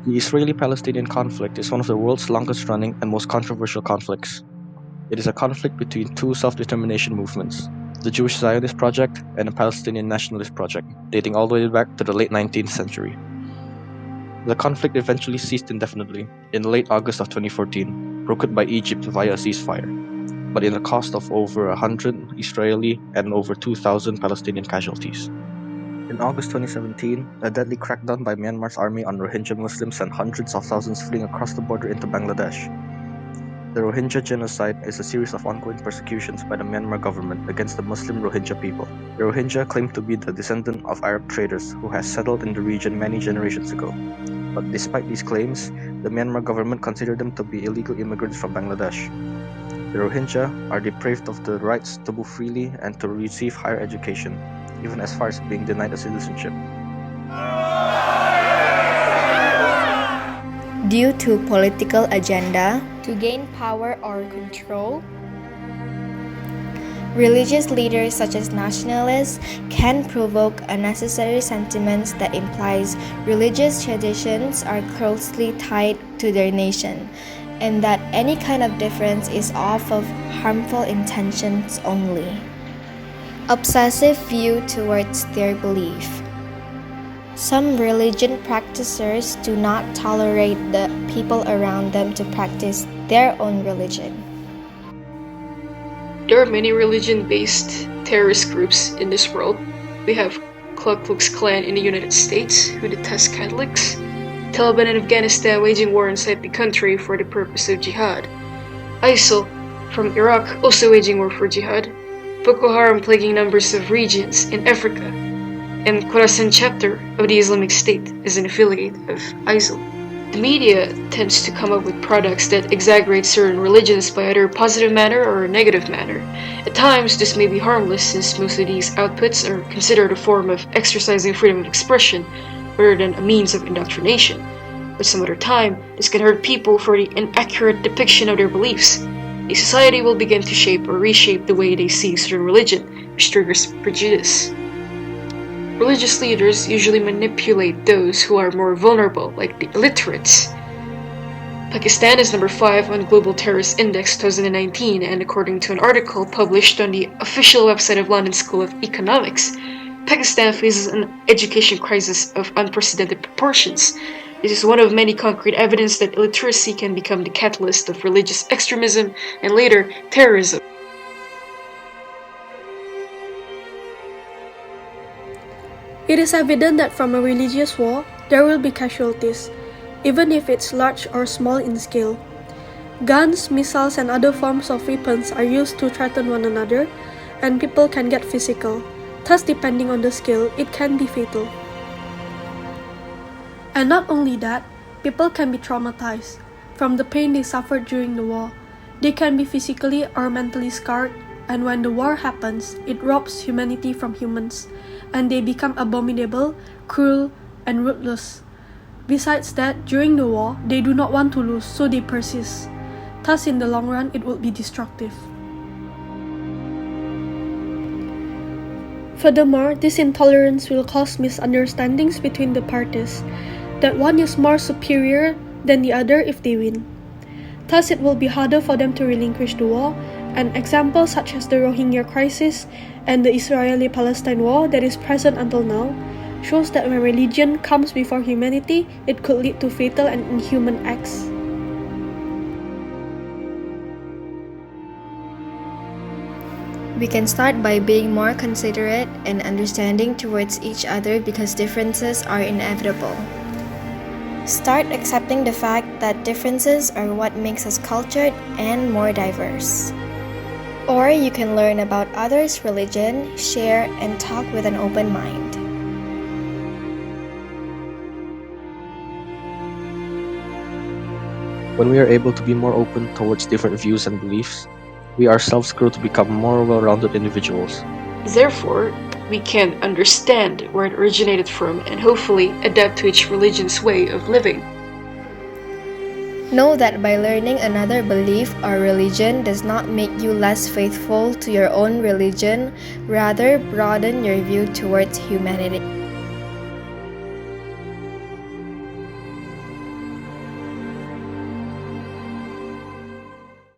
The Israeli-Palestinian conflict is one of the world's longest-running and most controversial conflicts. It is a conflict between two self-determination movements, the Jewish Zionist Project and the Palestinian Nationalist Project, dating all the way back to the late 19th century. The conflict eventually ceased indefinitely in late August of 2014, brokered by Egypt via a ceasefire, but in the cost of over 100 Israeli and over 2,000 Palestinian casualties. In August 2017, a deadly crackdown by Myanmar's army on Rohingya Muslims sent hundreds of thousands fleeing across the border into Bangladesh. The Rohingya genocide is a series of ongoing persecutions by the Myanmar government against the Muslim Rohingya people. The Rohingya claim to be the descendant of Arab traders who has settled in the region many generations ago. But despite these claims, the Myanmar government considered them to be illegal immigrants from Bangladesh. The Rohingya are deprived of the rights to move freely and to receive higher education, even as far as being denied a citizenship. Due to political agenda, to gain power or control, religious leaders such as nationalists can provoke unnecessary sentiments that implies religious traditions are closely tied to their nation, and that any kind of difference is off of harmful intentions only. Obsessive view towards their belief. Some religion practitioners do not tolerate the people around them to practice their own religion. There are many religion-based terrorist groups in this world. We have Ku Klux Klan in the United States, who detest Catholics, Taliban in Afghanistan waging war inside the country for the purpose of jihad, ISIL from Iraq also waging war for jihad, Boko Haram plaguing numbers of regions in Africa, and Khorasan chapter of the Islamic State is an affiliate of ISIL. The media tends to come up with products that exaggerate certain religions by either a positive manner or a negative manner. At times, this may be harmless since most of these outputs are considered a form of exercising freedom of expression rather than a means of indoctrination. But some other time, this can hurt people for the inaccurate depiction of their beliefs. A society will begin to shape or reshape the way they see certain religion, which triggers prejudice. Religious leaders usually manipulate those who are more vulnerable, like the illiterates. Pakistan is number 5 on Global Terrorist Index 2019, and according to an article published on the official website of London School of Economics, Pakistan faces an education crisis of unprecedented proportions. This is one of many concrete evidence that illiteracy can become the catalyst of religious extremism and later terrorism. It is evident that from a religious war, there will be casualties, even if it's large or small in scale. Guns, missiles, and other forms of weapons are used to threaten one another, and people can get physical. Thus, depending on the scale, it can be fatal. And not only that, people can be traumatized from the pain they suffered during the war. They can be physically or mentally scarred, and when the war happens, it robs humanity from humans, and they become abominable, cruel, and ruthless. Besides that, during the war, they do not want to lose, so they persist. Thus, in the long run, it will be destructive. Furthermore, this intolerance will cause misunderstandings between the parties, that one is more superior than the other if they win. Thus, it will be harder for them to relinquish the war, and examples such as the Rohingya crisis and the Israeli-Palestine war that is present until now shows that when religion comes before humanity, it could lead to fatal and inhuman acts. We can start by being more considerate and understanding towards each other because differences are inevitable. Start accepting the fact that differences are what makes us cultured and more diverse. Or you can learn about others' religion, share, and talk with an open mind. When we are able to be more open towards different views and beliefs, we ourselves grow to become more well-rounded individuals. Therefore, we can understand where it originated from and hopefully adapt to each religion's way of living. Know that by learning another belief or religion does not make you less faithful to your own religion, rather broaden your view towards humanity.